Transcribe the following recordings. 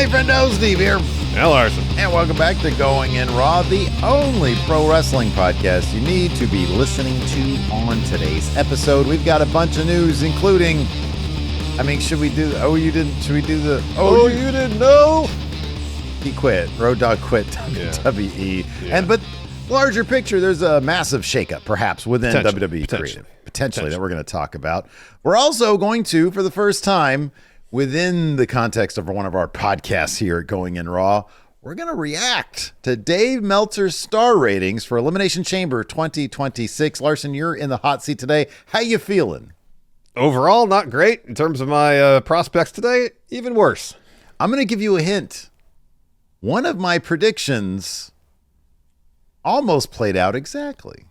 Friendo, Steve here. And Larson. And welcome back to Going In Raw, the only pro wrestling podcast you need to be listening to on today's episode. We've got a bunch of news, including, should we do you didn't know? He quit. Road Dogg quit WWE. Yeah. But larger picture, there's a massive shakeup, perhaps, within WWE Creative. Potentially, that we're going to talk about. We're also going to, for the first time, within the context of one of our podcasts here at Going In Raw, we're going to react to Dave Meltzer's star ratings for Elimination Chamber 2026. Larson, you're in the hot seat today. How you feeling? Overall, not great. In terms of my prospects today, even worse. I'm going to give you a hint. One of my predictions almost played out exactly.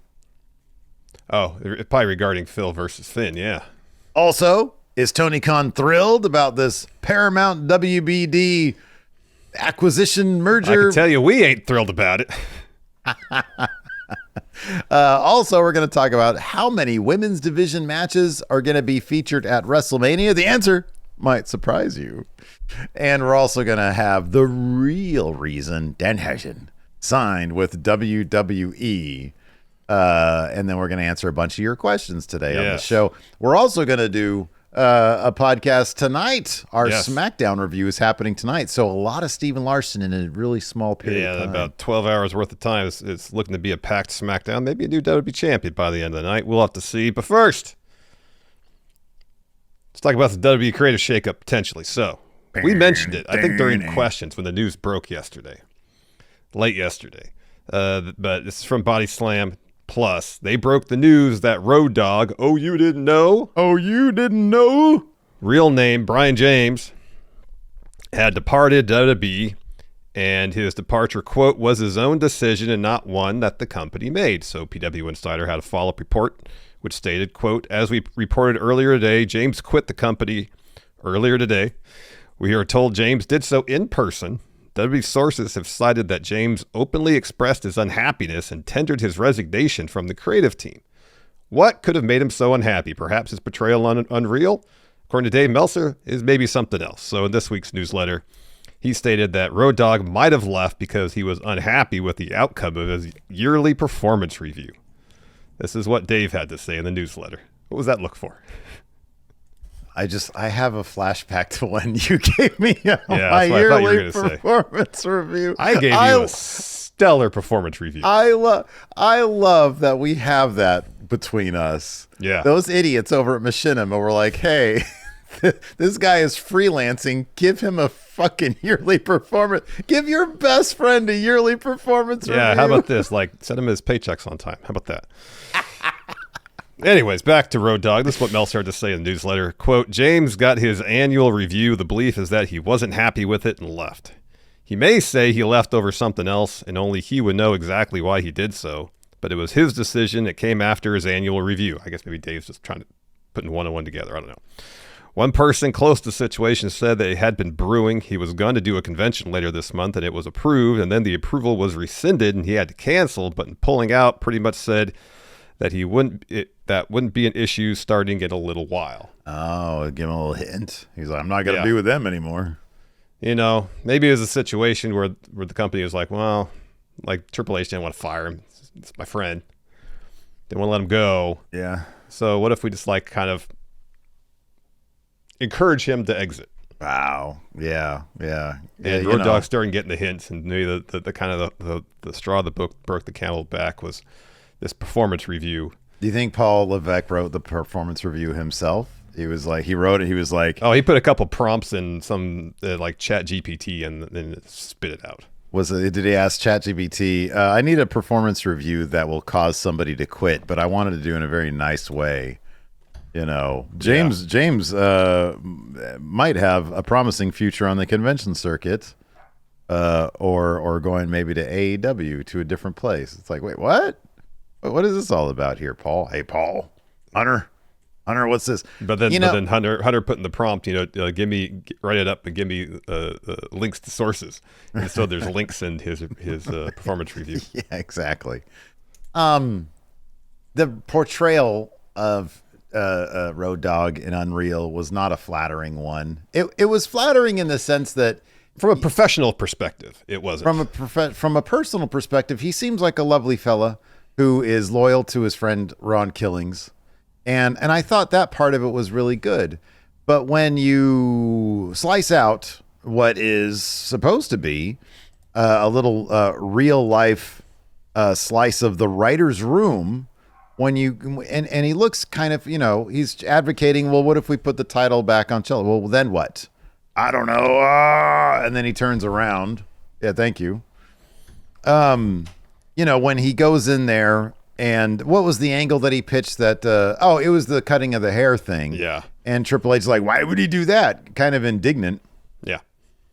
Oh, probably regarding Phil versus Finn, yeah. Also, is Tony Khan thrilled about this Paramount WBD acquisition merger? I can tell you we ain't thrilled about it. Also, we're going to talk about how many women's division matches are going to be featured at WrestleMania. The answer might surprise you. And we're also going to have the real reason Danhausen signed with WWE. And then we're going to answer a bunch of your questions today on the show. We're also going to do a podcast tonight. Our SmackDown review is happening tonight. So a lot of Steve and Larson in a really small period of time. About 12 hours worth of time. It's looking to be a packed SmackDown. Maybe a new WWE champion by the end of the night. We'll have to see. But first, let's talk about the WWE creative shakeup potentially. So we mentioned it, I think, during questions when the news broke late yesterday. But this is from Body Slam Plus. They broke the news that Road Dogg, you didn't know? Real name, Brian James, had departed WWE, and his departure, quote, was his own decision and not one that the company made. So PW Insider had a follow-up report which stated, quote, as we reported earlier today, James quit the company earlier today. We are told James did so in person. WWE sources have cited that James openly expressed his unhappiness and tendered his resignation from the creative team. What could have made him so unhappy? Perhaps his portrayal on Unreal? According to Dave Meltzer, is maybe something else. So in this week's newsletter, he stated that Road Dogg might have left because he was unhappy with the outcome of his yearly performance review. This is what Dave had to say in the newsletter. What was that look for? I have a flashback to when you gave me my yearly performance review. I gave you a stellar performance review. I love that we have that between us. Yeah. Those idiots over at Machinima were like, hey, this guy is freelancing. Give him a fucking yearly performance. Give your best friend a yearly performance review. Yeah, how about this? Send him his paychecks on time. How about that? Anyways, back to Road Dogg. This is what Meltzer had to say in the newsletter. Quote, James got his annual review. The belief is that he wasn't happy with it and left. He may say he left over something else, and only he would know exactly why he did so. But it was his decision. It came after his annual review. I guess maybe Dave's just trying to put one and one together. I don't know. One person close to the situation said that it had been brewing. He was going to do a convention later this month, and it was approved, and then the approval was rescinded, and he had to cancel. But in pulling out, pretty much said that that wouldn't be an issue starting in a little while. Oh, give him a little hint. He's like, I'm not going to be with them anymore. Maybe it was a situation where the company was like, well, Triple H didn't want to fire him. It's my friend. Didn't want to let him go. Yeah. So what if we just kind of encourage him to exit? Wow. Yeah. And Road Dogg started getting the hints, and maybe the kind of the straw that broke the camel's back was this performance review. Do you think Paul Levesque wrote the performance review himself? He wrote it. He was like, he put a couple prompts in some Chat GPT and then spit it out. Did he ask Chat GPT, I need a performance review that will cause somebody to quit, but I wanted to do it in a very nice way. James might have a promising future on the convention circuit, or going maybe to AEW, to a different place. It's like, wait, what? What is this all about here, Paul? Hey, Paul, Hunter, what's this? But then Hunter put in the prompt, write it up and give me links to sources. And so there's links in his performance review. Yeah, exactly. The portrayal of Road Dogg in Unreal was not a flattering one. It was flattering in the sense that From a professional perspective, it wasn't. From a personal perspective, he seems like a lovely fella who is loyal to his friend Ron Killings. And I thought that part of it was really good. But when you slice out what is supposed to be a little real life slice of the writer's room, when you and he looks kind of, he's advocating, well, what if we put the title back on Chella? Well, then what? I don't know. And then he turns around. Yeah, thank you. When he goes in there, and what was the angle that he pitched that, it was the cutting of the hair thing. Yeah. And Triple H's like, why would he do that? Kind of indignant. Yeah.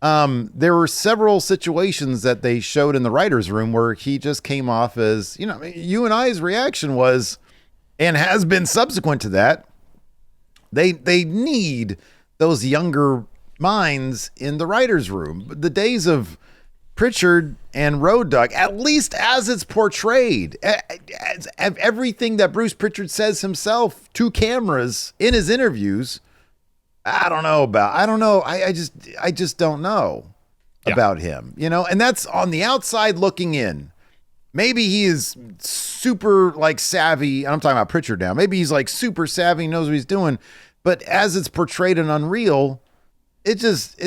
There were several situations that they showed in the writer's room where he just came off as, you and I's reaction was, and has been subsequent to that, they need those younger minds in the writer's room. The days of Pritchard and Road Dogg, at least as it's portrayed, as everything that Bruce Pritchard says himself to cameras in his interviews, I don't know. I just don't know about him, and that's on the outside looking in. Maybe he is super savvy. I'm talking about Pritchard now. Maybe he's super savvy, knows what he's doing, but as it's portrayed in Unreal, it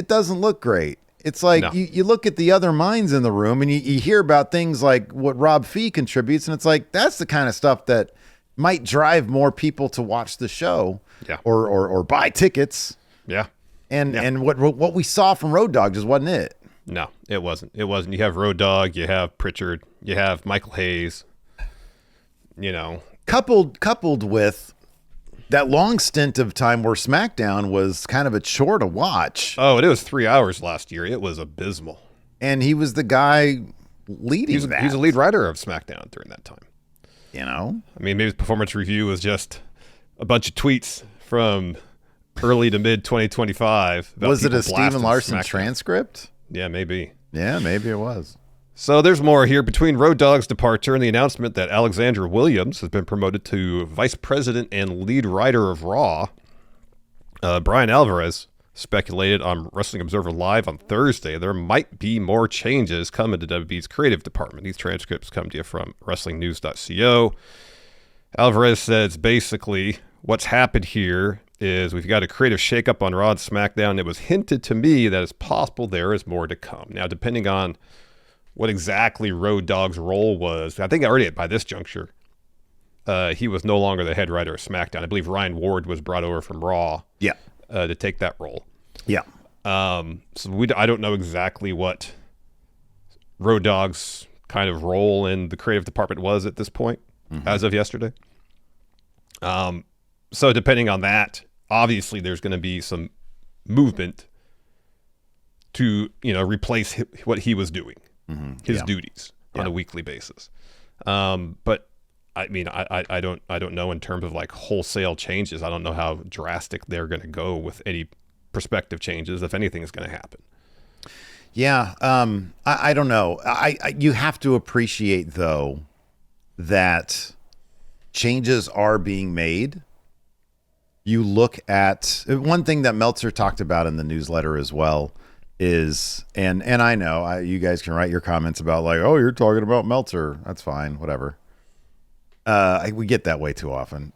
doesn't look great. It's you look at the other minds in the room and you hear about things like what Rob Fee contributes, and it's that's the kind of stuff that might drive more people to watch the show, or buy tickets. Yeah. And what we saw from Road Dogg just wasn't it. No, it wasn't. It wasn't. You have Road Dogg, you have Pritchard, you have Michael Hayes, coupled with that long stint of time where SmackDown was kind of a chore to watch. Oh, and it was 3 hours last year. It was abysmal. And he was the guy leading that. He's a lead writer of SmackDown during that time. I mean, maybe his performance review was just a bunch of tweets from early to mid 2025. Was it a Steven Larson transcript? Yeah, maybe. Yeah, maybe it was. So there's more here. Between Road Dogg's departure and the announcement that Alexandra Williams has been promoted to vice president and lead writer of Raw, Brian Alvarez speculated on Wrestling Observer Live on Thursday there might be more changes coming to WWE's creative department. These transcripts come to you from WrestlingNews.co. Alvarez says basically what's happened here is we've got a creative shakeup on Raw and SmackDown. It was hinted to me that it's possible there is more to come. Now, depending on what exactly Road Dogg's role was, I think already by this juncture, he was no longer the head writer of SmackDown. I believe Ryan Ward was brought over from Raw to take that role. Yeah. So I don't know exactly what Road Dogg's kind of role in the creative department was at this point, as of yesterday. So depending on that, obviously there's going to be some movement to, replace what he was doing, his duties on a weekly basis. But I mean, I don't know in terms of wholesale changes. I don't know how drastic they're going to go with any prospective changes, if anything is going to happen. Yeah. I don't know. You have to appreciate though that changes are being made. You look at one thing that Meltzer talked about in the newsletter as well is, and I know you guys can write your comments about oh, you're talking about Meltzer. That's fine. Whatever. We get that way too often.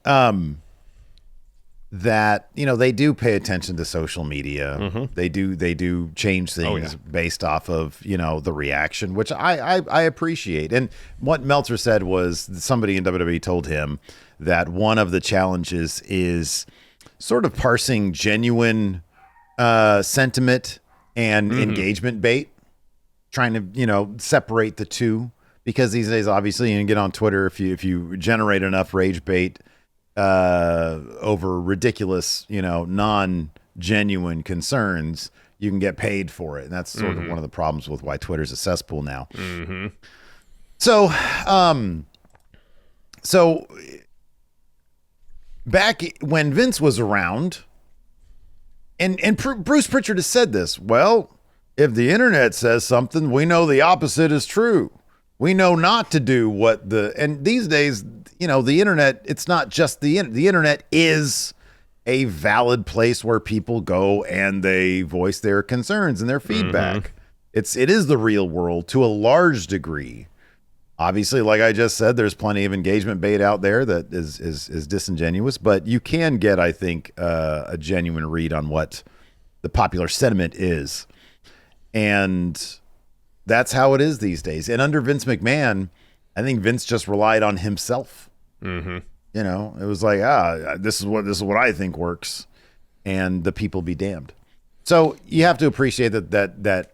That, they do pay attention to social media. They do change things based off of, the reaction, which I appreciate. And what Meltzer said was somebody in WWE told him that one of the challenges is sort of parsing genuine sentiment and engagement bait, trying to, separate the two, because these days, obviously, you can get on Twitter if you generate enough rage bait over ridiculous, non-genuine concerns, you can get paid for it. And that's sort of one of the problems with why Twitter's a cesspool now. So back when Vince was around, and Bruce Pritchard has said this, well, if the internet says something, we know the opposite is true. We know not to do and these days, the internet, it's not just the internet is a valid place where people go and they voice their concerns and their feedback. It is the real world to a large degree. Obviously, like I just said, there's plenty of engagement bait out there that is disingenuous, but you can get, I think, a genuine read on what the popular sentiment is. And that's how it is these days. And under Vince McMahon, I think Vince just relied on himself. You know, it was like, this is what I think works, and the people be damned. So you have to appreciate that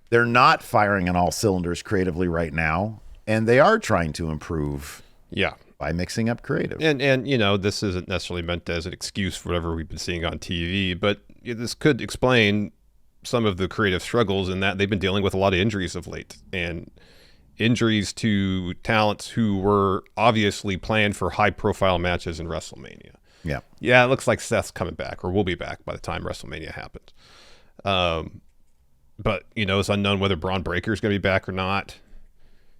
they're not firing on all cylinders creatively right now, and they are trying to improve. Yeah, by mixing up creative. And you know, this isn't necessarily meant as an excuse for whatever we've been seeing on TV, but this could explain some of the creative struggles in that they've been dealing with a lot of injuries of late, and injuries to talents who were obviously planned for high-profile matches in WrestleMania. Yeah, it looks like Seth's coming back, or will be back by the time WrestleMania happens. But, you know, it's unknown whether Braun Breaker is going to be back or not.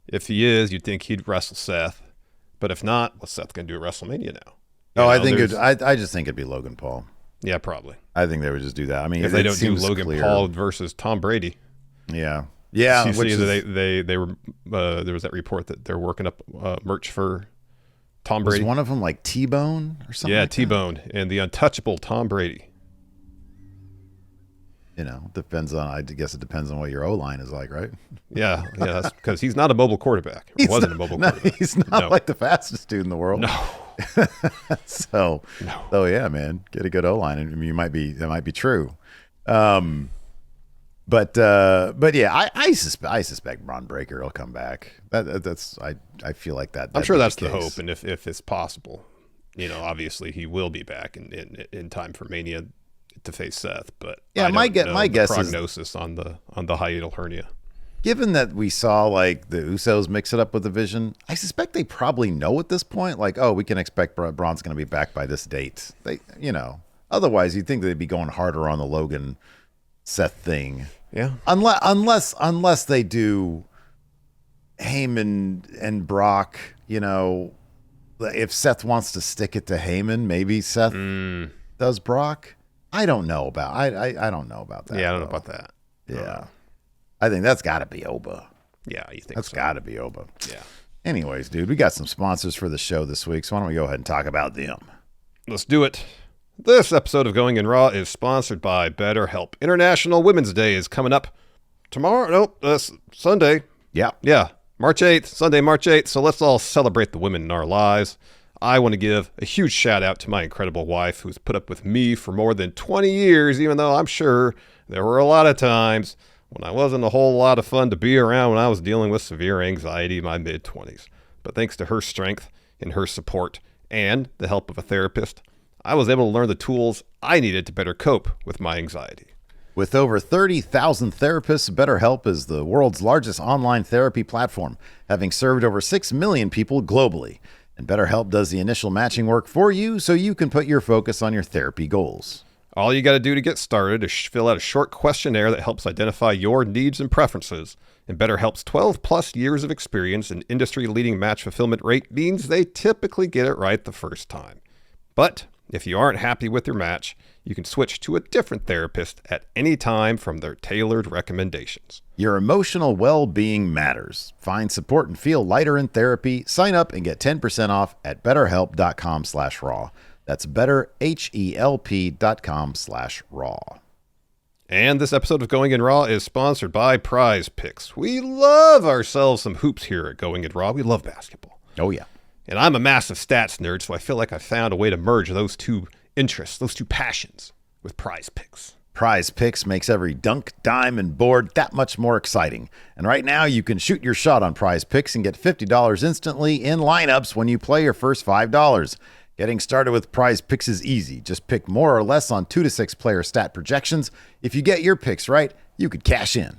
If he is, you'd think he'd wrestle Seth. But if not, what's Seth going to do at WrestleMania now? I just think it'd be Logan Paul. Yeah, probably. I think they would just do that. I mean, if they don't do Logan Paul versus Tom Brady. Yeah. Which they were there was that report that they're working up merch for Tom Brady. Was one of them like T-Bone or something? Yeah, like T-Bone and the untouchable Tom Brady. You know, I guess it depends on what your O-line is like, right? Yeah, that's because he's not a mobile quarterback. He wasn't a mobile quarterback. He's not like the fastest dude in the world. No. So yeah, man, get a good O-line, and that might be true. But yeah, I suspect Braun Breaker will come back. I feel like that. I'm sure that's the hope, and if it's possible, you know, obviously he will be back in time for Mania to face Seth. But yeah, my guess prognosis is on the hiatal hernia. Given that we saw like the Usos mix it up with the Vision, I suspect they probably know at this point, like, oh, we can expect Braun's going to be back by this date. They, you know, otherwise you'd think they'd be going harder on the Logan Seth thing. Yeah. Unless they do Heyman and Brock, you know, if Seth wants to stick it to Heyman, maybe Seth does Brock. I don't know about I don't know about that. Yeah, I don't know about that. Yeah. I think that's got to be Oba. Yeah, you think that's got to be Oba. Yeah. Anyways, dude, we got some sponsors for the show this week, so why don't we go ahead and talk about them? Let's do it. This episode of Going in Raw is sponsored by BetterHelp. International Women's Day is coming up tomorrow. Sunday. Yeah. March 8th, Sunday, March 8th. So let's all celebrate the women in our lives. I want to give a huge shout out to my incredible wife who's put up with me for more than 20 years, even though I'm sure there were a lot of times when I wasn't a whole lot of fun to be around when I was dealing with severe anxiety in my mid-20s. But thanks to her strength and her support and the help of a therapist, I was able to learn the tools I needed to better cope with my anxiety. With over 30,000 therapists, BetterHelp is the world's largest online therapy platform, having served over 6 million people globally. And BetterHelp does the initial matching work for you so you can put your focus on your therapy goals. All you got to do to get started is fill out a short questionnaire that helps identify your needs and preferences. And BetterHelp's 12-plus years of experience and industry-leading match fulfillment rate means they typically get it right the first time. But if you aren't happy with your match, you can switch to a different therapist at any time from their tailored recommendations. Your emotional well-being matters. Find support and feel lighter in therapy. Sign up and get 10% off at betterhelp.com/raw. That's betterhelp.com/raw. And this episode of Going in Raw is sponsored by Prize Picks. We love ourselves some hoops here at Going in Raw. We love basketball. Oh, yeah. And I'm a massive stats nerd, so I feel like I found a way to merge those two interests, those two passions, with Prize Picks. Prize Picks makes every dunk, dime, and board that much more exciting. And right now, you can shoot your shot on Prize Picks and get $50 instantly in lineups when you play your first $5. Getting started with Prize Picks is easy. Just pick more or less on 2 to 6 player stat projections. If you get your picks right, you could cash in.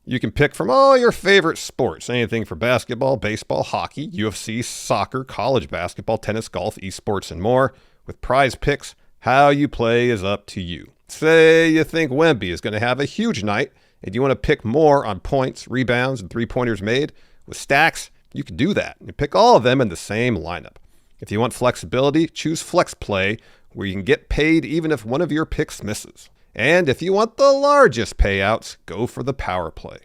You can pick from all your favorite sports, anything for basketball, baseball, hockey, UFC, soccer, college basketball, tennis, golf, esports, and more. With Prize Picks, how you play is up to you. Say you think Wemby is going to have a huge night and you want to pick more on points, rebounds, and three-pointers made. With Stacks, you can do that. You pick all of them in the same lineup. If you want flexibility, choose Flex Play, where you can get paid even if one of your picks misses. And if you want the largest payouts, go for the power play.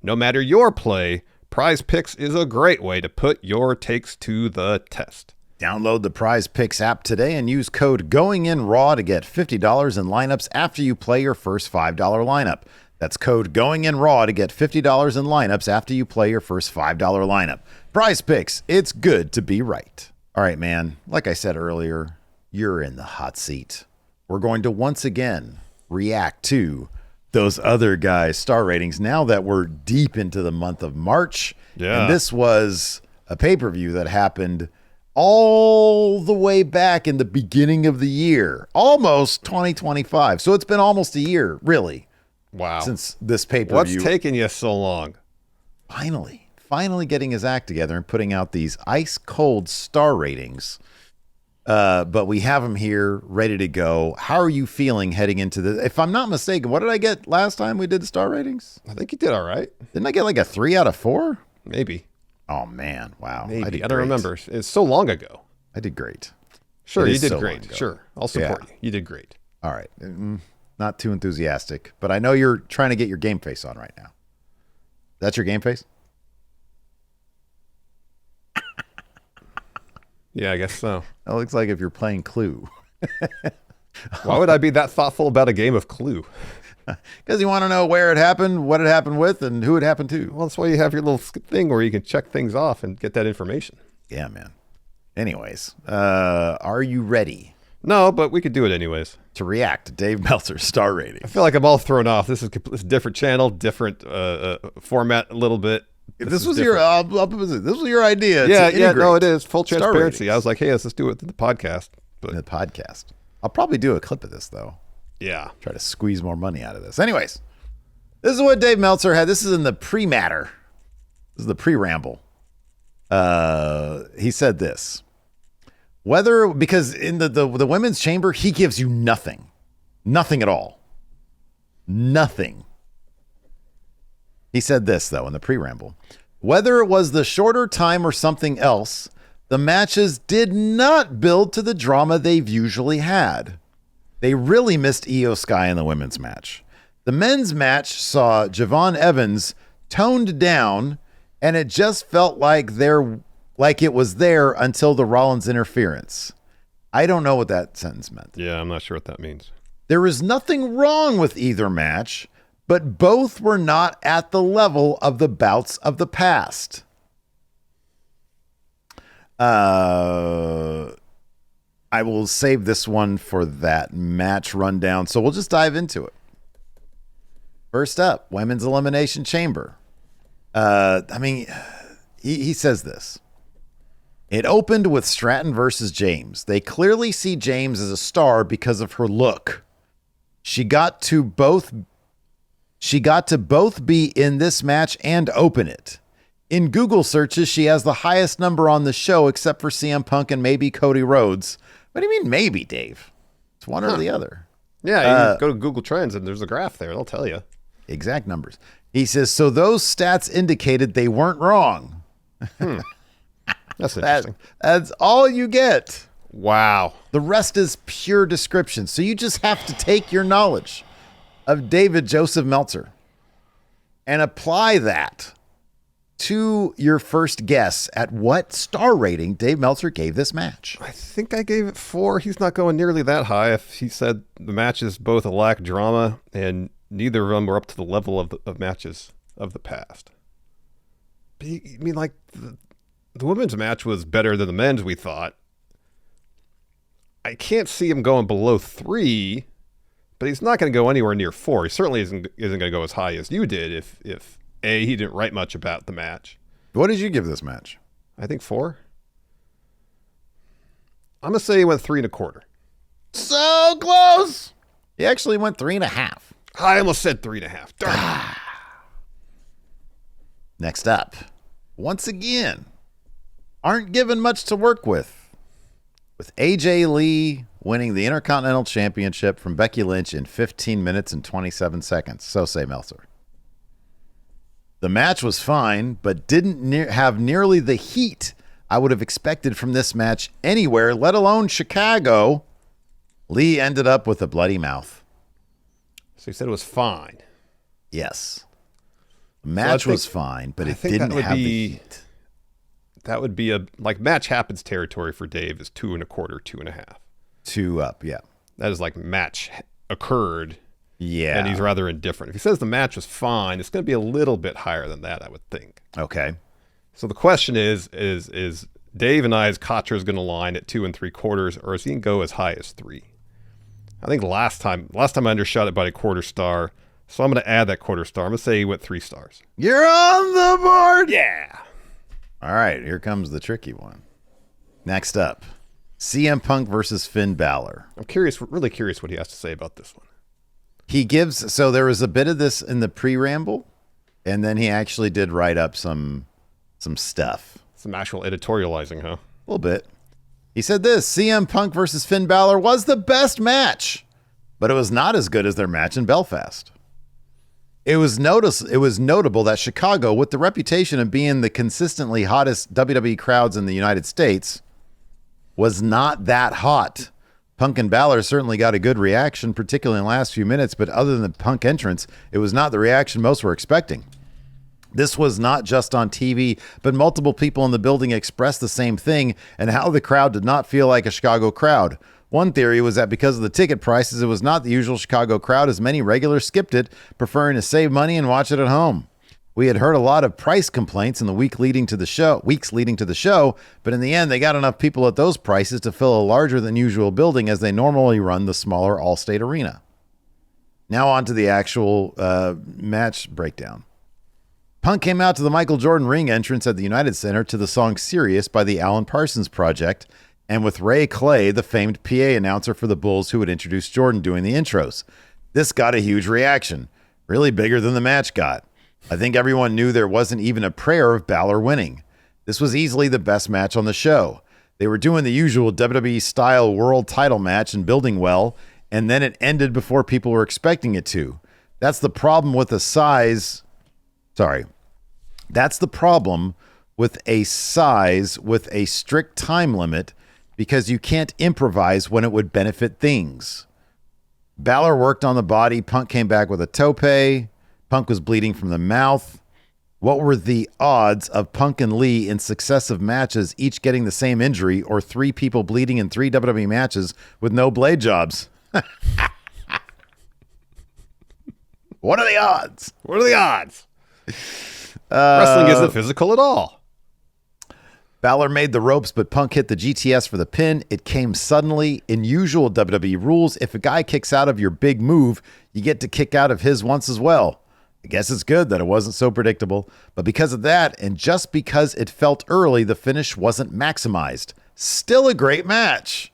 No matter your play, Prize Picks is a great way to put your takes to the test. Download the Prize Picks app today and use code GOINGINRAW to get $50 in lineups after you play your first $5 lineup. That's code GOINGINRAW to get $50 in lineups after you play your first $5 lineup. Prize Picks, it's good to be right. All right, man. Like I said earlier, you're in the hot seat. We're going to once again react to those other guys' star ratings now that we're deep into the month of March. Yeah. And this was a pay-per-view that happened all the way back in the beginning of the year, almost 2025. So it's been almost a year, really. Wow. Since this pay-per-view. What's taking you so long? Finally getting his act together and putting out these ice-cold star ratings. But we have him here, ready to go. How are you feeling heading into this? If I'm not mistaken, what did I get last time we did the star ratings? I think you did all right. Didn't I get like a 3 out of 4? Maybe. Oh, man. Wow. Maybe. I don't remember. It's so long ago. I did great. Sure, It you is did so long great. ago. Sure, I'll support you. You did great. All right. Not too enthusiastic, but I know you're trying to get your game face on right now. That's your game face? Yeah, I guess so. That looks like if you're playing Clue. Why would I be that thoughtful about a game of Clue? Because you want to know where it happened, what it happened with, and who it happened to. Well, that's why you have your little thing where you can check things off and get that information. Yeah, man. Anyways, are you ready No, but we could do it anyways. to react to Dave Meltzer's star rating? I feel like I'm all thrown off. This is a different channel, different format a little bit. This was your idea. Yeah, to yeah, no, integrate it is. Full star transparency. ratings I was like, hey, let's just do it in the podcast. in But the podcast. I'll probably do a clip of this, though. yeah. Try to squeeze more money out of this. Anyways, this is what Dave Meltzer had. This is in the pre-matter. This is the pre-ramble. He said this. Because in the women's chamber, he gives you nothing. Nothing at all. Nothing. He said this, though, in the pre-ramble. Whether it was the shorter time or something else, the matches did not build to the drama they've usually had. They really missed Io Sky in the women's match. The men's match saw Javon Evans toned down, and it just felt like it was there until the Rollins interference. I don't know what that sentence meant. Yeah, I'm not sure what that means. There is nothing wrong with either match, but both were not at the level of the bouts of the past. I will save this one for that match rundown, so we'll just dive into it. First up, Women's Elimination Chamber. He says this. It opened with Stratton versus James. They clearly see James as a star because of her look. She got to both be in this match and open it. In Google searches, she has the highest number on the show except for CM Punk and maybe Cody Rhodes. What do you mean maybe, Dave? It's one or the other. Yeah, you go to Google Trends and there's a graph there. They'll tell you. Exact numbers. He says, so those stats indicated they weren't wrong. That's interesting. That's all you get. Wow. The rest is pure description. So you just have to take your knowledge of David Joseph Meltzer and apply that to your first guess at what star rating Dave Meltzer gave this match. I think I gave it 4. He's not going nearly that high. If he said the matches both lack drama and neither of them were up to the level of matches of the past. But I mean, like the women's match was better than the men's, we thought. I can't see him going below 3, but he's not going to go anywhere near 4. He certainly isn't going to go as high as you did if he didn't write much about the match. What did you give this match? I think 4. I'm going to say he went 3.25. So close. He actually went 3.5. I almost said 3.5. Darn it. Next up, once again, aren't given much to work with AJ Lee winning the Intercontinental Championship from Becky Lynch in 15 minutes and 27 seconds. So say Meltzer. The match was fine, but didn't have nearly the heat I would have expected from this match anywhere, let alone Chicago. Lee ended up with a bloody mouth. So he said it was fine. Yes. The match was fine, but it didn't have the heat. That would be match happens territory for Dave is 2.25, 2.5. 2 up, yeah. That is like match occurred. Yeah. And he's rather indifferent. If he says the match was fine, it's going to be a little bit higher than that, I would think. Okay. So the question is Dave and I's Katra going to line at 2 3/4, or is he going to go as high as 3? I think last time I undershot it by a 1/4 star, so I'm going to add that 1/4 star. I'm going to say he went 3 stars. You're on the board. Yeah. All right, here comes the tricky one. Next up, CM Punk versus Finn Balor. I'm really curious what he has to say about this one. So there was a bit of this in the pre-ramble, and then he actually did write up some stuff. Some actual editorializing, huh? A little bit. He said this: CM Punk versus Finn Balor was the best match, but it was not as good as their match in Belfast. It was notable that Chicago, with the reputation of being the consistently hottest WWE crowds in the United States, was not that hot. Punk and Balor certainly got a good reaction, particularly in the last few minutes, but other than the Punk entrance, it was not the reaction most were expecting. This was not just on TV, but multiple people in the building expressed the same thing and how the crowd did not feel like a Chicago crowd. One theory was that because of the ticket prices, it was not the usual Chicago crowd, as many regulars skipped it, preferring to save money and watch it at home. We had heard a lot of price complaints in the weeks leading to the show, but in the end, they got enough people at those prices to fill a larger than usual building as they normally run the smaller Allstate Arena. Now on to the actual match breakdown. Punk came out to the Michael Jordan ring entrance at the United Center to the song Serious by the Alan Parsons Project, and with Ray Clay, the famed PA announcer for the Bulls who had introduced Jordan, doing the intros. This got a huge reaction, really bigger than the match got. I think everyone knew there wasn't even a prayer of Balor winning. This was easily the best match on the show. They were doing the usual WWE-style world title match and building well, and then it ended before people were expecting it to. That's the problem with a size with a strict time limit, because you can't improvise when it would benefit things. Balor worked on the body. Punk came back with a tope. Punk was bleeding from the mouth. What were the odds of Punk and Lee in successive matches each getting the same injury, or 3 people bleeding in 3 WWE matches with no blade jobs? What are the odds? What are the odds? Wrestling isn't physical at all. Balor made the ropes, but Punk hit the GTS for the pin. It came suddenly. In usual WWE rules, if a guy kicks out of your big move, you get to kick out of his once as well. I guess it's good that it wasn't so predictable, but because of that, and just because it felt early, the finish wasn't maximized. Still a great match.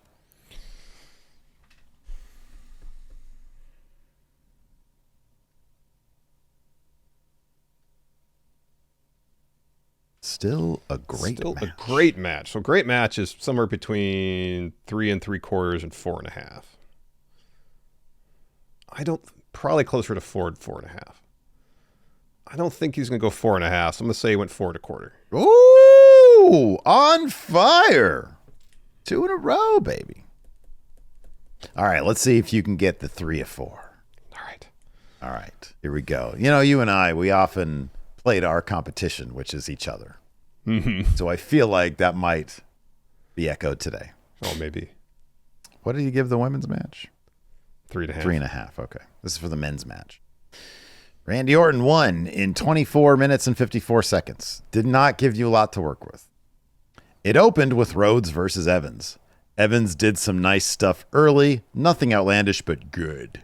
Still a great match. So great match is somewhere between 3 3/4 and 4.5. Probably closer to 4 and 4.5. I don't think he's going to go 4.5. So I'm going to say he went 4 1/4. Ooh, on fire. 2 in a row, baby. All right, let's see if you can get the 3 of 4. All right, here we go. You know, you and I, we often played our competition, which is each other. Mm-hmm. So I feel like that might be echoed today. Oh, maybe. What did you give the women's match? 3.5. 3.5. Okay. This is for the men's match. Randy Orton won in 24 minutes and 54 seconds. Did not give you a lot to work with. It opened with Rhodes versus Evans. Evans did some nice stuff early. Nothing outlandish, but good.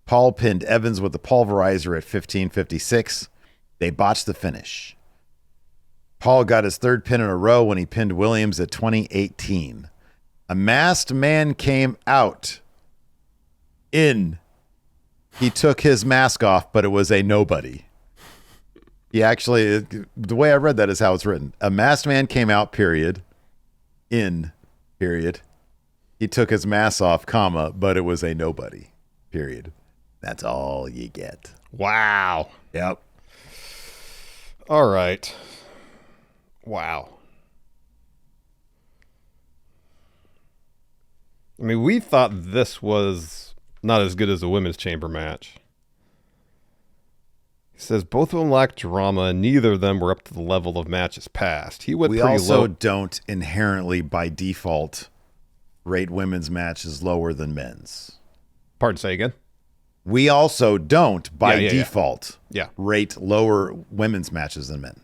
Paul pinned Evans with the pulverizer at 15:56. They botched the finish. Paul got his 3rd pin in a row when he pinned Williams at 20:18. A masked man came out. He took his mask off, but it was a nobody. He actually, the way I read that is how it's written. A masked man came out, period. Period. He took his mask off, comma, but it was a nobody, period. That's all you get. Wow. Yep. All right. Wow. I mean, we thought this was not as good as the women's chamber match. He says both of them lacked drama, and neither of them were up to the level of matches past. He went we pretty also low. don't inherently, by default, rate women's matches lower than men's. Pardon, say again? We also don't, by default, Yeah. rate lower women's matches than men.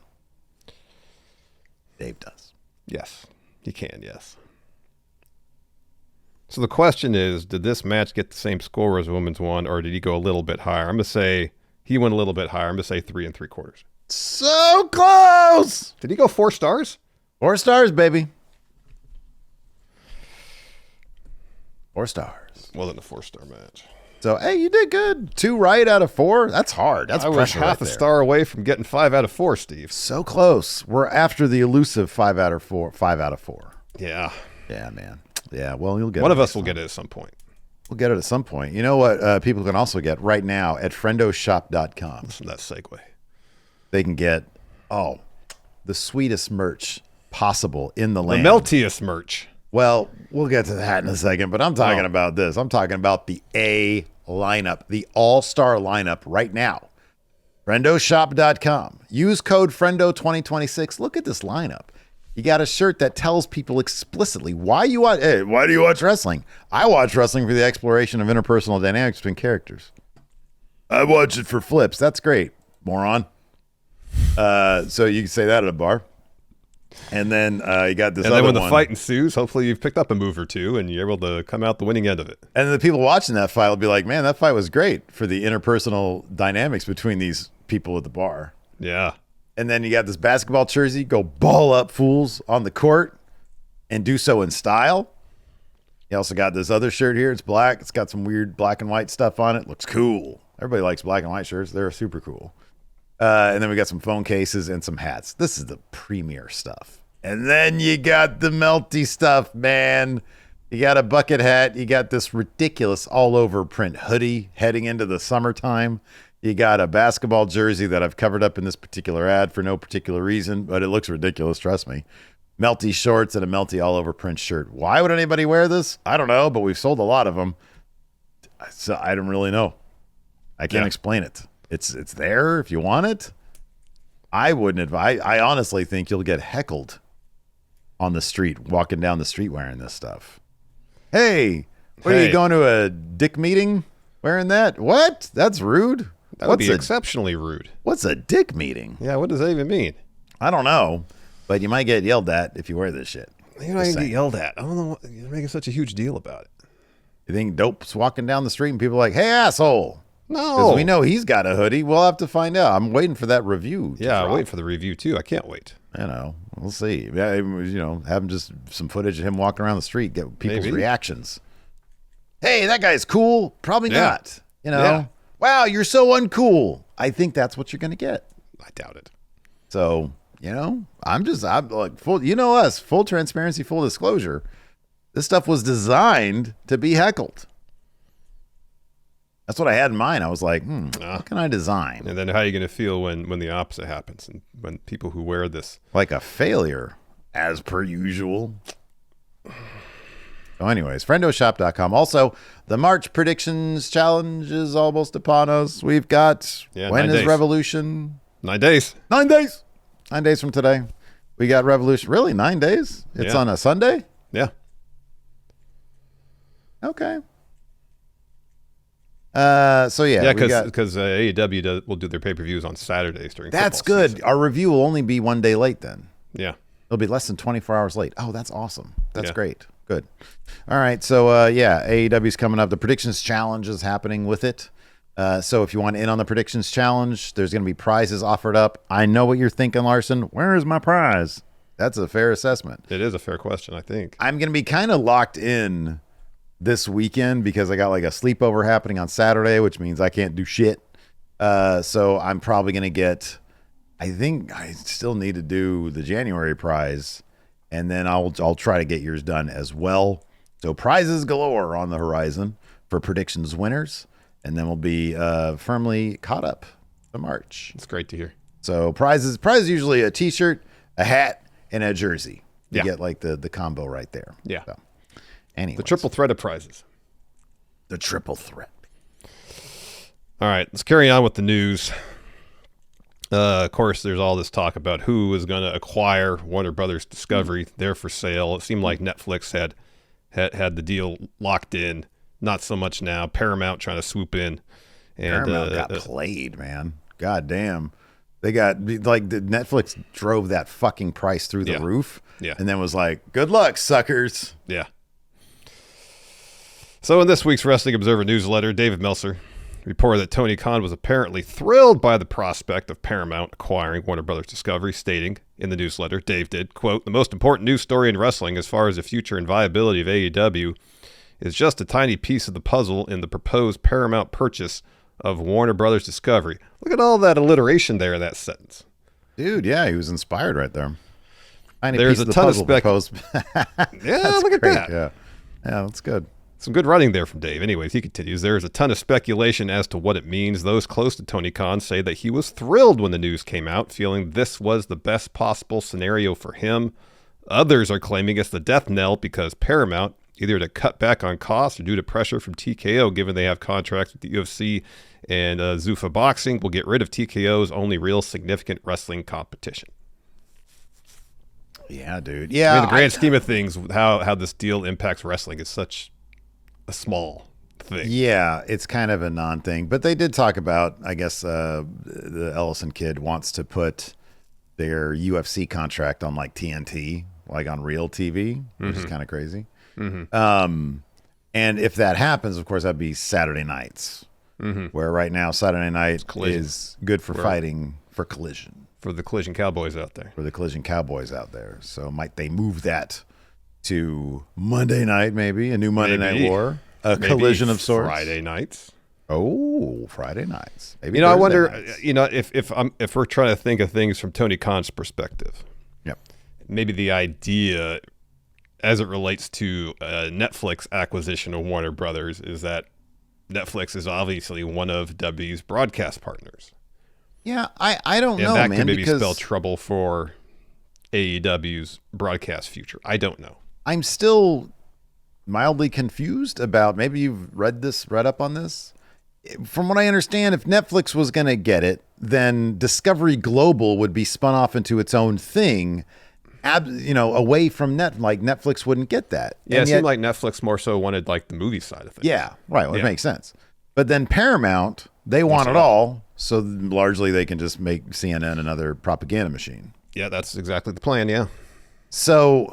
Dave does. Yes, he can, yes. So the question is, did this match get the same score as the women's one, or did he go a little bit higher? I'm going to say he went a little bit higher. I'm going to say 3 3/4. So close! Did he go 4 stars? 4 stars, baby. 4 stars. Wasn't a 4-star match. So, hey, you did good. 2 right out of 4. That's hard. That's I was pressure half right a there. star away from getting 5 out of 4, Steve. So close. We're after the elusive 5 out of 4. 5 out of 4. Yeah. Yeah, man. Yeah, well, you'll get One it of us next will time. get it at some point. We'll get it at some point. You know what people can also get right now at friendoshop.com? Listen to that segue. They can get, the sweetest merch possible in the The land. meltiest merch. Well, we'll get to that in a second, but I'm talking about this. I'm talking about the A lineup, the all-star lineup right now. Friendoshop.com. Use code Friendo2026. Look at this lineup. You got a shirt that tells people explicitly why do you watch wrestling? I watch wrestling for the exploration of interpersonal dynamics between characters. I watch it for flips. That's great, moron. So you can say that at a bar. And then you got this And other then when one. the fight ensues, hopefully you've picked up a move or two and you're able to come out the winning end of it. And the people watching that fight will be like, man, that fight was great for the interpersonal dynamics between these people at the bar. Yeah. And then you got this basketball jersey, go ball up fools on the court and do so in style. You also got this other shirt here. It's black. It's got some weird black and white stuff on it. Looks cool. Everybody likes black and white shirts. They're super cool. And then we got some phone cases and some hats. This is the premier stuff. And then you got the melty stuff, man. You got a bucket hat. You got this ridiculous all over print hoodie heading into the summertime. You got a basketball jersey that I've covered up in this particular ad for no particular reason, but it looks ridiculous, trust me. Melty shorts and a melty all over print shirt. Why would anybody wear this? I don't know, but we've sold a lot of them. So I don't really know. I can't explain it. It's there if you want it. I wouldn't advise. I honestly think you'll get heckled on the street, walking down the street wearing this stuff. Hey, what are you going to a dick meeting wearing that? What? That's rude. That would be exceptionally rude. What's a dick meeting? Yeah, what does that even mean? I don't know, but you might get yelled at if you wear this shit. You're not going to get yelled at. I don't know. You're making such a huge deal about it. You think Dope's walking down the street and people are like, hey, asshole. No. Because we know he's got a hoodie. We'll have to find out. I'm waiting for that review. Yeah, I'm waiting for the review, too. I can't wait. You know, we'll see. Yeah, have him just some footage of him walking around the street, get people's reactions. Hey, that guy's cool. Probably not. You know, wow, you're so uncool. I think that's what you're going to get. I doubt it. So, I'm like full, us, full transparency, full disclosure. This stuff was designed to be heckled. That's what I had in mind. I was like, what can I design? And then how are you going to feel when the opposite happens and when people who wear this? Like a failure, as per usual. So anyways, friendoshop.com. Also, the March predictions challenge is almost upon us. We've got, when is Revolution? 9 days. 9 days. 9 days from today. We got Revolution. Really, 9 days? It's on a Sunday? Yeah. Okay. Because AEW will do their pay-per-views on Saturdays during that's football good. season. Our review will only be 1 day late then. Yeah. It'll be less than 24 hours late. Oh, that's awesome. That's great. Good. All right. So, AEW's coming up. The Predictions Challenge is happening with it. So if you want in on the Predictions Challenge, there's going to be prizes offered up. I know what you're thinking, Larson. Where is my prize? That's a fair assessment. It is a fair question, I think. I'm going to be kind of locked in this weekend because I got like a sleepover happening on Saturday, which means I can't do shit. So I'm probably going to get, I think I still need to do the January prize, and then I'll try to get yours done as well. So prizes galore on the horizon for predictions winners, and then we'll be firmly caught up to March. It's great to hear. So prizes usually a t-shirt, a hat, and a jersey. You get like the combo right there. Yeah. So. Anyways. The triple threat of prizes. The triple threat. All right, let's carry on with the news. Of course, there's all this talk about who is going to acquire Warner Brothers Discovery. They're for sale. It seemed like Netflix had the deal locked in. Not so much now. Paramount trying to swoop in. And, Paramount got played, man. God damn. They got, like, the Netflix drove that fucking price through the roof. Yeah. And then was like, good luck, suckers. Yeah. So in this week's Wrestling Observer newsletter, David Meltzer reported that Tony Khan was apparently thrilled by the prospect of Paramount acquiring Warner Brothers Discovery, stating in the newsletter, Dave did, quote, "The most important news story in wrestling as far as the future and viability of AEW is just a tiny piece of the puzzle in the proposed Paramount purchase of Warner Brothers Discovery." Look at all that alliteration there in that sentence. Dude, yeah, he was inspired right there. There's a ton of speculation. Yeah, look at that. Yeah, that's good. Some good writing there from Dave. Anyways, he continues, "There is a ton of speculation as to what it means. Those close to Tony Khan say that he was thrilled when the news came out, feeling this was the best possible scenario for him. Others are claiming it's the death knell because Paramount, either to cut back on costs or due to pressure from TKO, given they have contracts with the UFC and Zuffa Boxing, will get rid of TKO's only real significant wrestling competition." Yeah, dude. Yeah. I mean, the grand scheme of things, how this deal impacts wrestling is such a small thing. Yeah, it's kind of a non-thing. But they did talk about, I guess, the Ellison kid wants to put their UFC contract on like TNT, like on real TV, which is kind of crazy. And if that happens, of course, that'd be Saturday nights, where right now Saturday night is good for fighting for Collision. For the Collision Cowboys out there. So might they move that to Monday night, maybe a new Monday Night War, maybe Collision of sorts. Friday nights. Oh, Friday nights. Maybe I Thursday wonder. nights. If we're trying to think of things from Tony Khan's perspective. Yep. Maybe the idea, as it relates to Netflix acquisition of Warner Brothers, is that Netflix is obviously one of W's broadcast partners. Yeah, I don't know, man. And that could maybe because spell trouble for AEW's broadcast future. I don't know. I'm still mildly confused about, maybe you've read up on this. From what I understand, if Netflix was going to get it, then Discovery Global would be spun off into its own thing, away from Netflix wouldn't get that. Yeah, it seemed like Netflix more so wanted like the movie side of things. Yeah, right. Well, it makes sense. But then Paramount, they want it all, so largely they can just make CNN another propaganda machine. Yeah, that's exactly the plan, yeah. So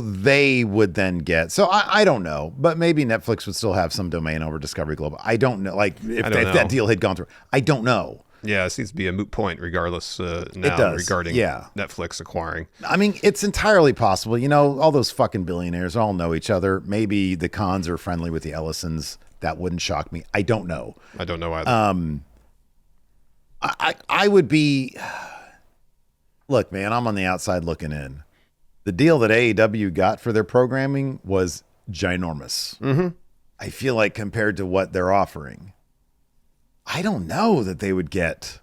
they would then get. So I don't know, but maybe Netflix would still have some domain over Discovery Global. I don't know. Like if that deal had gone through, I don't know. Yeah, it seems to be a moot point, regardless. Now regarding Netflix acquiring. I mean, it's entirely possible. All those fucking billionaires all know each other. Maybe the Khans are friendly with the Ellisons. That wouldn't shock me. I don't know. I don't know either. I would be. Look, man, I'm on the outside looking in. The deal that AEW got for their programming was ginormous. Mm-hmm. I feel like compared to what they're offering, I don't know that they would get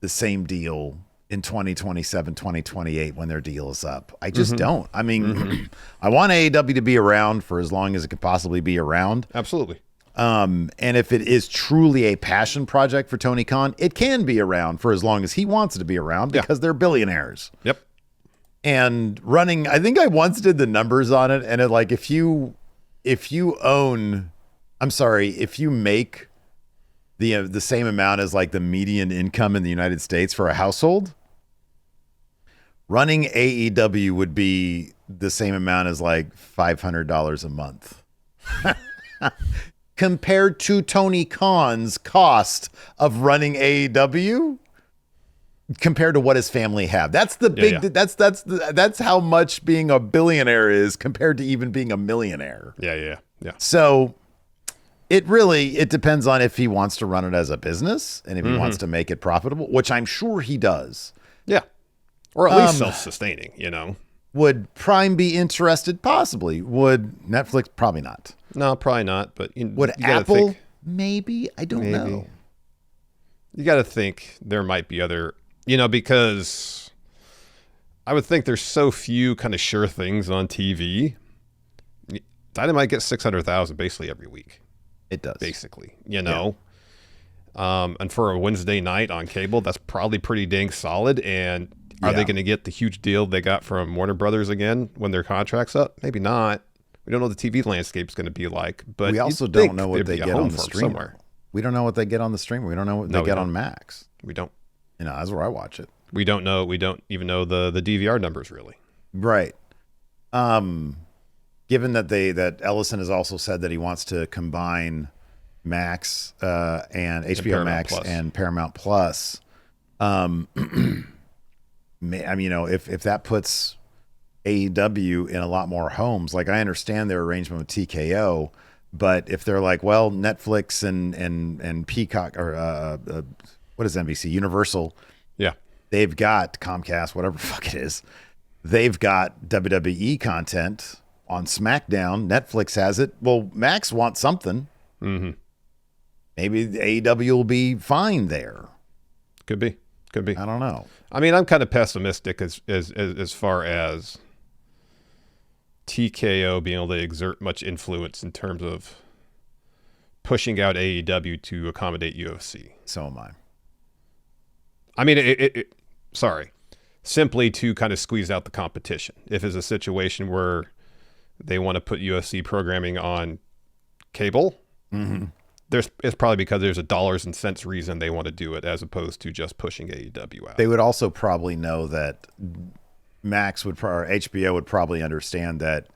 the same deal in 2027, 2028 when their deal is up. I just don't. I mean, I want AEW to be around for as long as it could possibly be around. Absolutely. And if it is truly a passion project for Tony Khan, it can be around for as long as he wants it to be around because they're billionaires. Yep. And running, I think I once did the numbers on it, and if you make the same amount as like the median income in the United States for a household, running AEW would be the same amount as like $500 a month. Compared to Tony Khan's cost of running AEW, compared to what his family have. That's the big. That's how much being a billionaire is compared to even being a millionaire. Yeah. So it depends on if he wants to run it as a business and if he wants to make it profitable, which I'm sure he does. Yeah, or at least self-sustaining. Would Prime be interested? Possibly. Would Netflix? Probably not. No, probably not. But would Apple? Maybe. I don't know. You got to think there might be other, because I would think there's so few kind of sure things on TV. Dynamite gets 600,000 basically every week. It does. Basically, you know. Yeah. And for a Wednesday night on cable, that's probably pretty dang solid. And are they going to get the huge deal they got from Warner Brothers again when their contract's up? Maybe not. We don't know what the TV landscape's going to be like. But we also don't know what they get on the stream. Somewhere. We don't know what they get on the stream. We don't know what they get on Max. We don't. You know, that's where I watch it. We don't know. We don't even know the DVR numbers really. Right. Given that Ellison has also said that he wants to combine Max and HBO Max and Paramount Plus, I mean, you know, if that puts AEW in a lot more homes, like I understand their arrangement with TKO, but if they're like, well, Netflix and Peacock or what is NBC, Universal, yeah, they've got Comcast, whatever the fuck it is, they've got WWE content on SmackDown. Netflix has it. Well, Max wants something. Mm-hmm. Maybe the AEW will be fine there. Could be. I don't know. I mean, I'm kind of pessimistic as far as TKO being able to exert much influence in terms of pushing out AEW to accommodate UFC. So am I. I mean, simply to kind of squeeze out the competition. If it's a situation where they want to put UFC programming on cable, it's probably because there's a dollars and cents reason they want to do it as opposed to just pushing AEW out. They would also probably know that Max would or HBO would probably understand that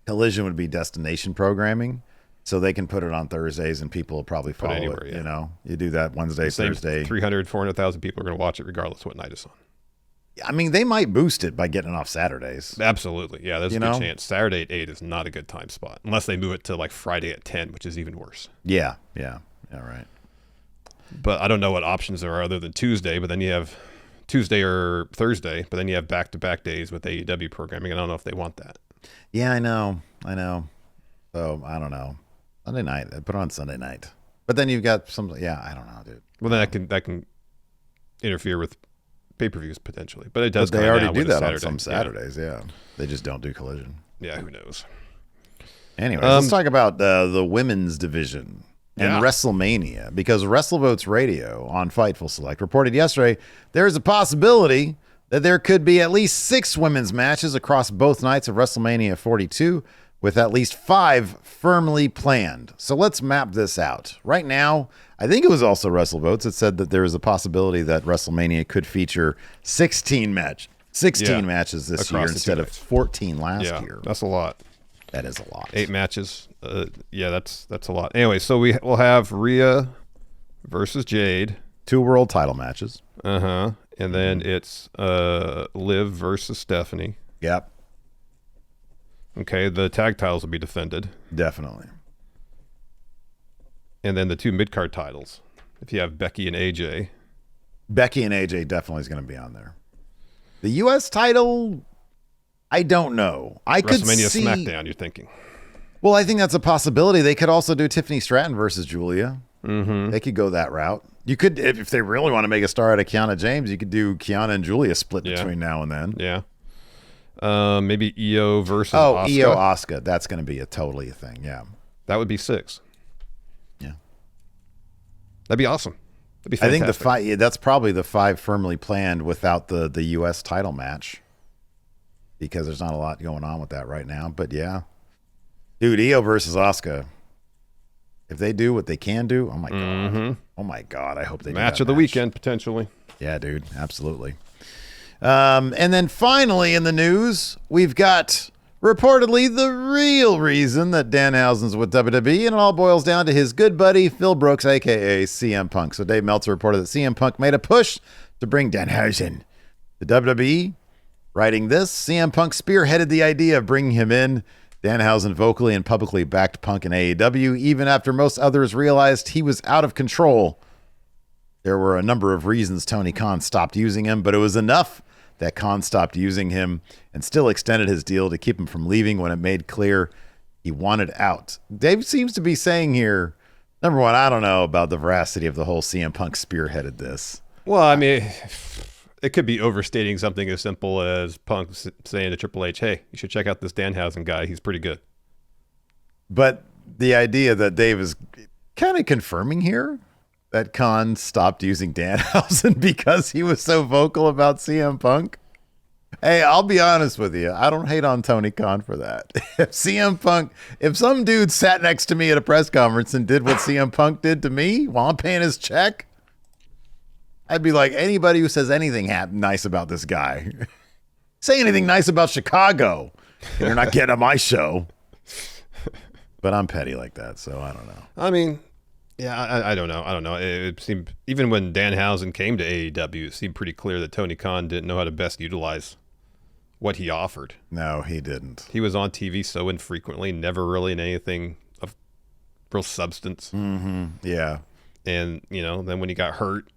Collision would be destination programming, so they can put it on Thursdays and people will probably follow it. Yeah. You know, you do that Wednesday, Thursday. 400,000 people are going to watch it regardless of what night it's on. I mean, they might boost it by getting it off Saturdays. Absolutely. Yeah, there's a good chance. Saturday at 8 is not a good time spot, unless they move it to like Friday at 10, which is even worse. Yeah, right. But I don't know what options there are other than Tuesday, but then you have Tuesday or Thursday, but then you have back-to-back days with AEW programming. I don't know if they want that. Yeah, I know. So, I don't know. Sunday night. Put it on Sunday night. But then you've got some, I don't know, dude. Well, then that can interfere with pay-per-views potentially, but it does. But they already do that on some Saturdays. Yeah, they just don't do Collision. Yeah, who knows? Anyways, let's talk about the women's division and WrestleMania, because WrestleVotes Radio on Fightful Select reported yesterday there is a possibility that there could be at least 6 women's matches across both nights of WrestleMania 42, with at least 5 firmly planned. So let's map this out. Right now, I think it was also WrestleVotes that said that there is a possibility that WrestleMania could feature 16 matches this year instead of 14 last year. That's a lot. That is a lot. 8 matches. That's a lot. Anyway, so we'll have Rhea versus Jade. 2 world title matches. And then it's Liv versus Stephanie. Yep. Okay, the tag titles will be defended. Definitely. And then the 2 mid-card titles. If you have Becky and AJ. Becky and AJ definitely is going to be on there. The U.S. title, I don't know. I could see WrestleMania SmackDown, you're thinking. Well, I think that's a possibility. They could also do Tiffany Stratton versus Julia. They could go that route. You could, if they really want to make a star out of Kiana James, you could do Kiana and Julia split between now and then. Yeah. Maybe Io versus Asuka. Io Asuka. That's going to be totally a thing. Yeah. That would be 6. Yeah. That'd be awesome. That'd be fantastic. I think the 5, that's probably the 5 firmly planned without the U.S. title match, because there's not a lot going on with that right now. But yeah. Dude, Io versus Asuka. If they do what they can do, oh my God. Oh my God. I hope they do that match of the weekend, potentially. Yeah, dude. Absolutely. And then finally in the news, we've got reportedly the real reason that Danhausen's with WWE, and it all boils down to his good buddy, Phil Brooks, a.k.a. CM Punk. So Dave Meltzer reported that CM Punk made a push to bring Danhausen to WWE. Writing this, CM Punk spearheaded the idea of bringing him in. Danhausen vocally and publicly backed Punk in AEW, even after most others realized he was out of control. There were a number of reasons Tony Khan stopped using him, but it was enough that Khan stopped using him and still extended his deal to keep him from leaving when it made clear he wanted out. Dave seems to be saying here, number one, I don't know about the veracity of the whole CM Punk spearheaded this. Well, I mean, it could be overstating something as simple as Punk saying to Triple H, "Hey, you should check out this Danhausen guy. He's pretty good." But the idea that Dave is kind of confirming here that Khan stopped using Danhausen because he was so vocal about CM Punk. Hey, I'll be honest with you. I don't hate on Tony Khan for that. If CM Punk, if some dude sat next to me at a press conference and did what CM Punk did to me while I'm paying his check, I'd be like, anybody who says anything nice about this guy, say anything nice about Chicago, and you're not getting on my show. But I'm petty like that, so I don't know. I mean, yeah, I don't know. I don't know. It seemed, even when Danhausen came to AEW, it seemed pretty clear that Tony Khan didn't know how to best utilize what he offered. No, he didn't. He was on TV so infrequently, never really in anything of real substance. Mm-hmm. Yeah. And, then when he got hurt,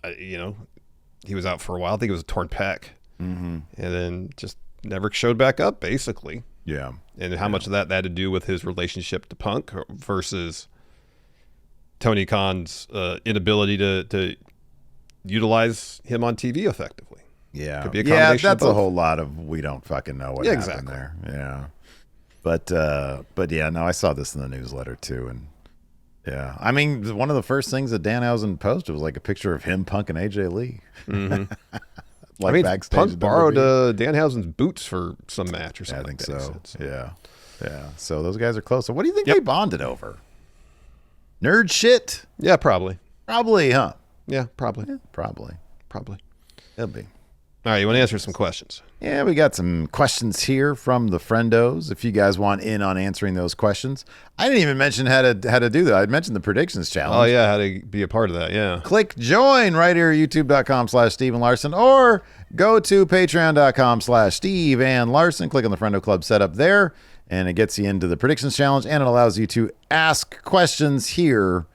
he was out for a while. I think it was a torn pec. Mm-hmm. And then just never showed back up, basically. Yeah. And how much of that had to do with his relationship to Punk versus Tony Khan's inability to utilize him on TV effectively. Yeah. Could be a combination that's of a both. whole lot of we don't fucking know what happened exactly. there. Yeah. But yeah, no, I saw this in the newsletter too. And yeah, I mean, one of the first things that Danhausen posted was like a picture of him, Punk, and AJ Lee. Mm-hmm. Backstage. Punk borrowed Danhausen's boots for some match or something. I think like so. Yeah. Yeah. So those guys are close. So what do you think they bonded over? Nerd shit? Yeah, probably. Probably, huh? Yeah, probably. Yeah, probably. It'll be. All right, you want to answer some questions? Yeah, we got some questions here from the Friendos. If you guys want in on answering those questions, I didn't even mention how to do that. I mentioned the predictions challenge. Oh yeah, how to be a part of that? Yeah. Click join right here at youtube.com/Steve Larson, or go to patreon.com/Steve and Larson. Click on the Friendo Club setup there, and it gets you into the predictions challenge, and it allows you to ask questions here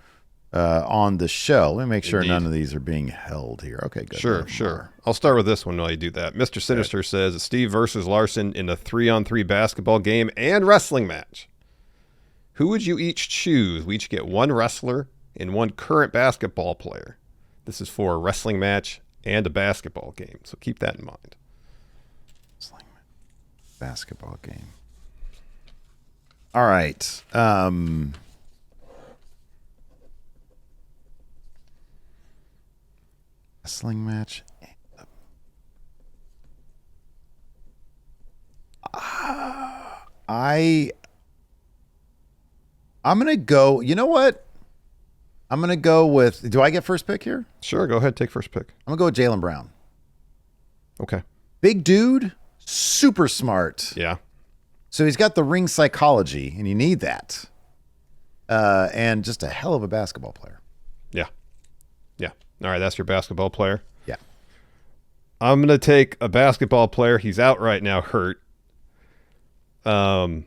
on the show. Let me make sure none of these are being held here. Okay, good. Sure. I'll start with this one while you do that. Mr. Sinister says Steve versus Larson in a 3-on-3 basketball game and wrestling match. Who would you each choose? We each get one wrestler and one current basketball player. This is for a wrestling match and a basketball game, so keep that in mind. Wrestling basketball game. All right. Wrestling match. I'm gonna go. You know what? I'm gonna go with. Do I get first pick here? Sure, go ahead, take first pick. I'm gonna go with Jaylen Brown. Okay. Big dude, super smart. Yeah. So he's got the ring psychology, and you need that. And just a hell of a basketball player. Yeah. All right, that's your basketball player. Yeah. I'm going to take a basketball player. He's out right now, hurt. But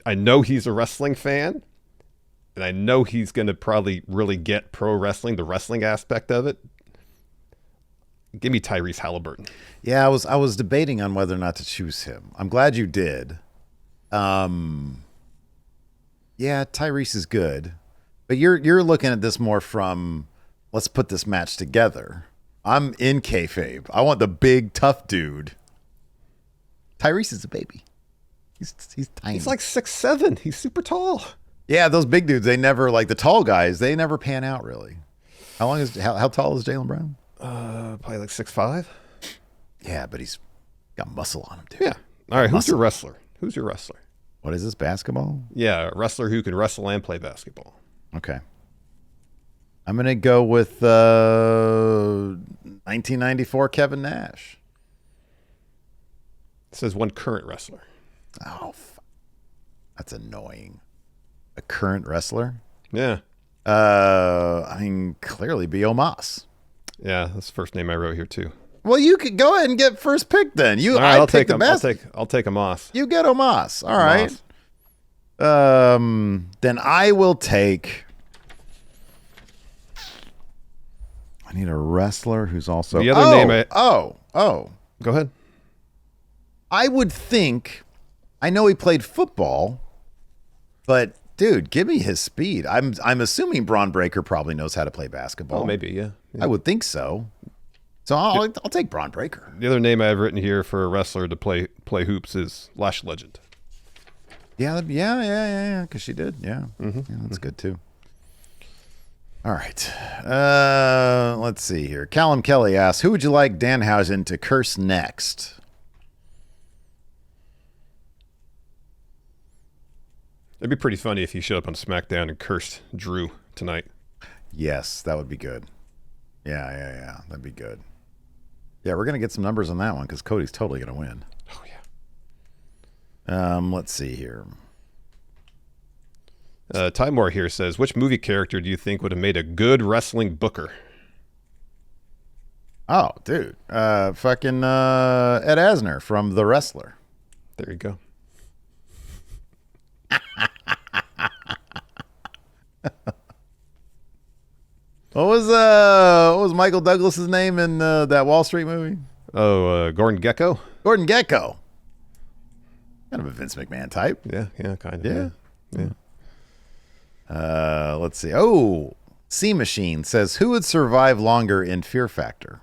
I know he's a wrestling fan, and I know he's going to probably really get pro wrestling, the wrestling aspect of it. Give me Tyrese Halliburton. Yeah, I was debating on whether or not to choose him. I'm glad you did. Yeah, Tyrese is good. But you're looking at this more from, let's put this match together. I'm in kayfabe. I want the big, tough dude. Tyrese is a baby. He's tiny. He's like 6'7". He's super tall. Yeah, those big dudes, they never, like the tall guys, they never pan out really. How tall is Jaylen Brown? Probably like 6'5". Yeah, but he's got muscle on him, dude. Yeah. All right, who's your wrestler? What is this, basketball? Yeah, a wrestler who can wrestle and play basketball. Okay. I'm going to go with 1994 Kevin Nash. It says one current wrestler. Oh, that's annoying. A current wrestler? Yeah. I mean, clearly B.O. Moss. Yeah, that's the first name I wrote here too. Well, you could go ahead and get first pick then. All right, I'll take him. I'll take a Moss. You get a Moss. All right. Moss. Then I will take. I need a wrestler who's also the other name. Go ahead. I would think. I know he played football, but dude, give me his speed. I'm assuming Braun Breaker probably knows how to play basketball. Oh, maybe, yeah. I would think so. So I'll take Braun Breaker. The other name I have written here for a wrestler to play hoops is Lash Legend. Yeah. Because she did. Yeah. Yeah, that's good too. All right. Let's see here. Callum Kelly asks, who would you like Danhausen to curse next? It'd be pretty funny if he showed up on SmackDown and cursed Drew tonight. Yes, that would be good. Yeah. That'd be good. Yeah, we're going to get some numbers on that one because Cody's totally going to win. Oh, yeah. Let's see here. Ty Moore here says, which movie character do you think would have made a good wrestling booker? Oh, dude. Fucking Ed Asner from The Wrestler. There you go. What was Michael Douglas's name in that Wall Street movie? Oh, Gordon Gekko? Gordon Gekko. Kind of a Vince McMahon type. Yeah, kind of. Yeah. Let's see. Oh, Sea Machine says, who would survive longer in Fear Factor?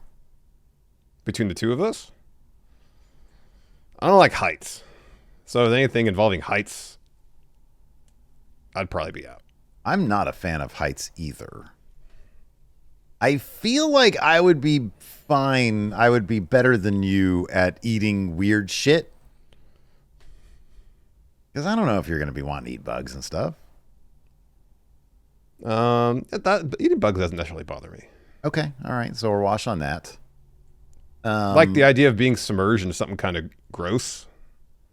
Between the two of us? I don't like heights. So if anything involving heights, I'd probably be out. I'm not a fan of heights either. I feel like I would be fine. I would be better than you at eating weird shit. Because I don't know if you're going to be wanting to eat bugs and stuff. Eating bugs doesn't necessarily bother me. Okay. All right. So we're wash on that. Like the idea of being submerged in something kind of gross.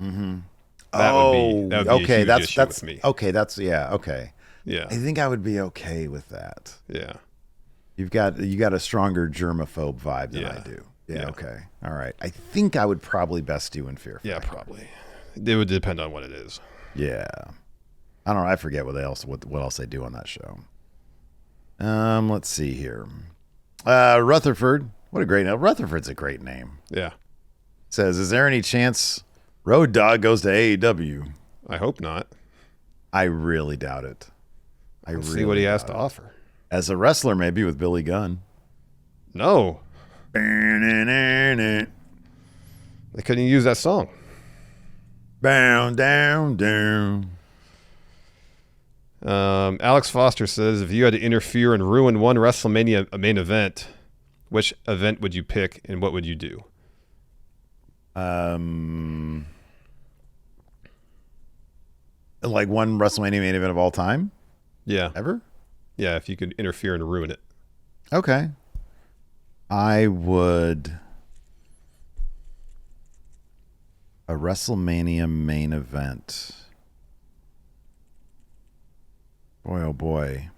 Mm-hmm. That would be okay. a huge issue with me. Okay. Okay. Yeah. I think I would be okay with that. Yeah. You got a stronger germaphobe vibe than I do. Yeah. Okay. All right. I think I would probably best do in Fear Factor. Yeah, probably. It would depend on what it is. Yeah. I don't know. I forget what else they do on that show. Let's see here. Rutherford. What a great name. Rutherford's a great name. Yeah. Says, is there any chance Road Dogg goes to AEW? I hope not. I really doubt it. Let's see what he has to offer. As a wrestler, maybe with Billy Gunn. No. They couldn't use that song. Down. Alex Foster says, if you had to interfere and ruin one WrestleMania main event, which event would you pick and what would you do? Like one WrestleMania main event of all time? Yeah. Ever? Yeah, if you could interfere and ruin it. Okay. I would... A WrestleMania main event. Boy, oh boy.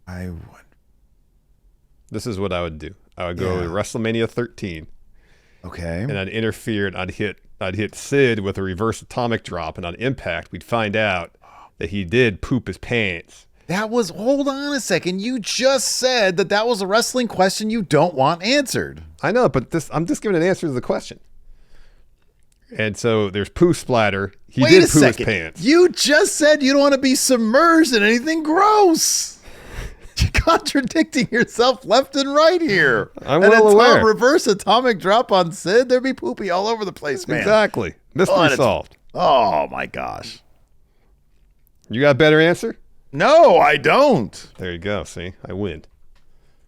I would... This is what I would do. I would go to WrestleMania 13. Okay. And I'd interfere and I'd hit Sid with a reverse atomic drop, and on Impact we'd find out that he did poop his pants. Hold on a second. You just said that was a wrestling question you don't want answered. I know, but I'm just giving an answer to the question. And so there's poo splatter. He did poo his pants. You just said you don't want to be submerged in anything gross. You're contradicting yourself left and right here. I'm well aware. Reverse atomic drop on Sid, there'd be poopy all over the place, man. Exactly. Mystery solved. Oh, my gosh. You got a better answer? No, I don't. There you go. See, I win.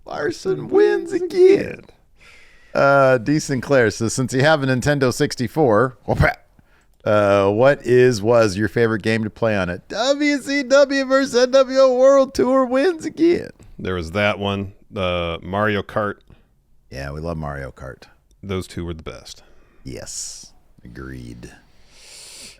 Larson wins again. D. Sinclair says, since you have a Nintendo 64, what was your favorite game to play on it? WCW versus NWO World Tour wins again. There was that one, Mario Kart. Yeah, we love Mario Kart. Those two were the best. Yes, agreed.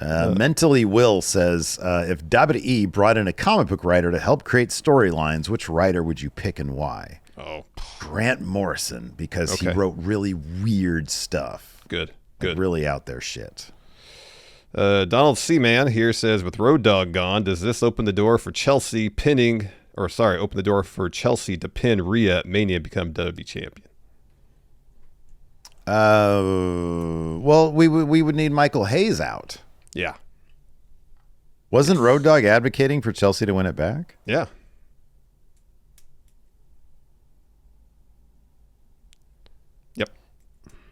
Mentally Will says, if WWE brought in a comic book writer to help create storylines, which writer would you pick and why? Oh, Grant Morrison, because he wrote really weird stuff. Good. Like really out there shit. Donald Seaman here says, with Road Dogg gone, does this open the door for Chelsea to pin Rhea at Mania and become WWE champion? Well, we would need Michael Hayes out. Yeah. Wasn't Road Dogg advocating for Chelsea to win it back? Yeah.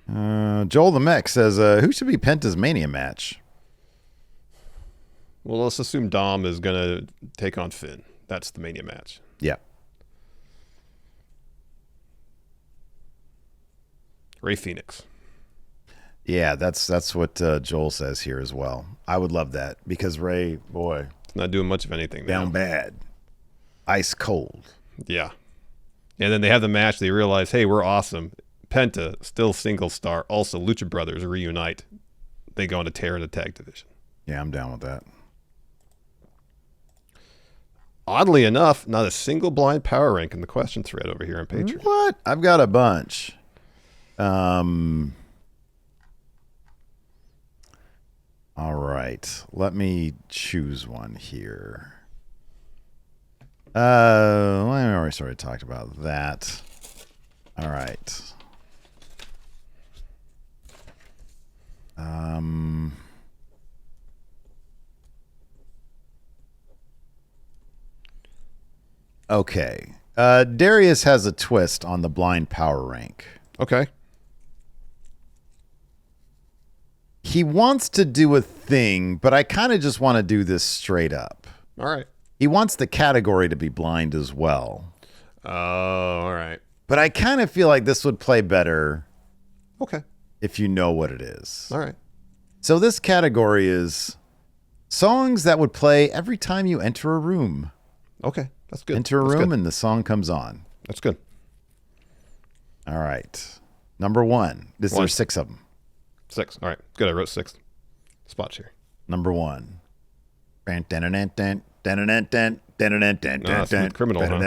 Joel the Mech says, who should be Penta's Mania match? Well, let's assume Dom is going to take on Finn. That's the Mania match. Yeah. Ray Phoenix. Yeah, that's what Joel says here as well. I would love that because Ray, boy, He's not doing much of anything down now. bad, ice cold. Yeah. And then they have the match. They realize, hey, we're awesome. Penta, still single star. Also, Lucha Brothers reunite. They go on a tear in the tag division. Yeah, I'm down with that. Oddly enough, not a single blind power rank in the question thread over here on Patreon. What? I've got a bunch. All right. Let me choose one here. Well, I already sort of talked about that. All right. Okay. Darius has a twist on the blind power rank. Okay. He wants to do a thing, but I kind of just want to do this straight up. All right. He wants the category to be blind as well. Oh, all right. But I kind of feel like this would play better Okay. if you know what it is. All right. So this category is songs that would play every time you enter a room. Okay. That's good. Enter a That's room good. and the song comes on. That's good. All right. Number one. There's 6 of them. 6. All right. Good. I wrote 6 spots here. Number one. Smooth Criminal, That's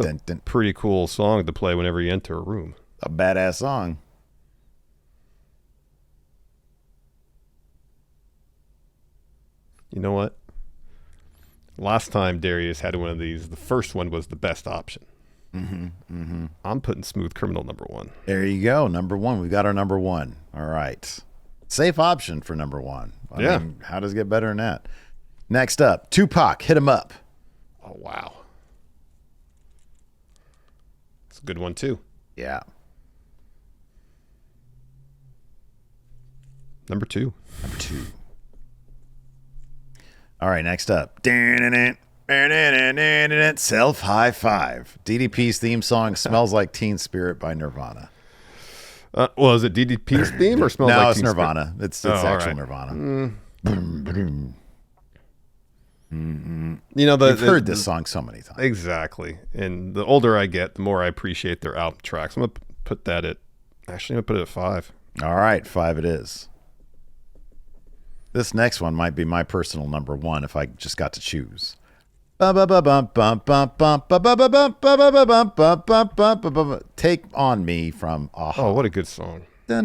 a pretty cool song to play whenever you enter a room. A badass song. You know what? Last time Darius had one of these, the first one was the best option. I'm putting Smooth Criminal number 1. There you go. Number one. We've got our number one. All right. Safe option for number one. I mean, how does it get better than that? Next up, Tupac, Hit 'Em Up. Oh, wow. It's a good one, too. Yeah. Number 2. Number 2. All right, next up. Self High Five. DDP's theme song Smells Like Teen Spirit by Nirvana. Well, is it DDP's theme or Smells No, Like it's Teen Spirit? Nirvana. It's all actual right. Nirvana. You know, You've heard this song so many times. Exactly. And the older I get, the more I appreciate their album tracks. I'm going to put that at, actually, I'm going to put it at 5. All right, 5 it is. This next one might be my personal number one if I just got to choose. Take On Me from Aha. Oh, what a good song. You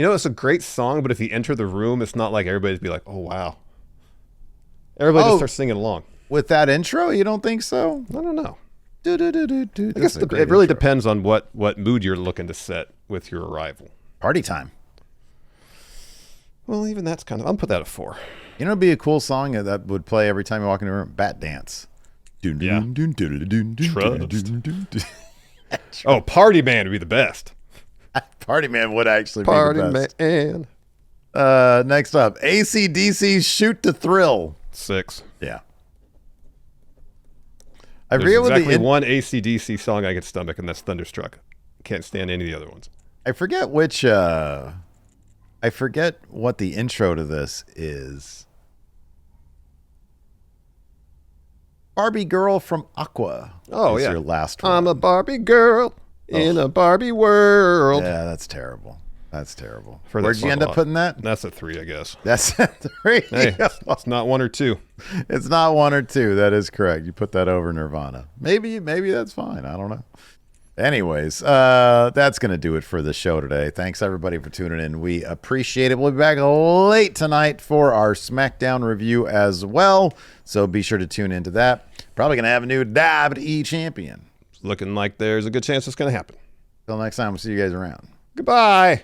know, it's a great song, but if you enter the room, it's not like everybody's be like, oh, wow. Everybody just starts singing along. With that intro, you don't think so? I don't know. I I guess it really depends on what mood you're looking to set with your arrival. Party time. Well, even that's kind of, I'll put that at 4. You know, it'd be a cool song that would play every time you walk in a room. Bat Dance. Yeah. Oh, Party Man would be the best. Party Man would actually Party be the best. Man. Next up, AC/DC's Shoot to Thrill. 6. Yeah. I There's forget what exactly the one AC/DC song I could stomach, and that's Thunderstruck. Can't stand any of the other ones. I forget which. I forget what the intro to this is. Barbie Girl from Aqua. Oh, is yeah. your last one. I'm a Barbie girl in a Barbie world. Yeah, that's terrible. That's terrible. Heard that Where'd you song end a up lot. putting that? That's a 3, I guess. That's 3. Hey, it's not 1 or 2. It's not 1 or 2. That is correct. You put that over Nirvana. Maybe that's fine. I don't know. Anyways, that's going to do it for the show today. Thanks, everybody, for tuning in. We appreciate it. We'll be back late tonight for our SmackDown review as well. So be sure to tune into that. Probably going to have a new WWE champion. It's looking like there's a good chance it's going to happen. Till next time, we'll see you guys around. Goodbye.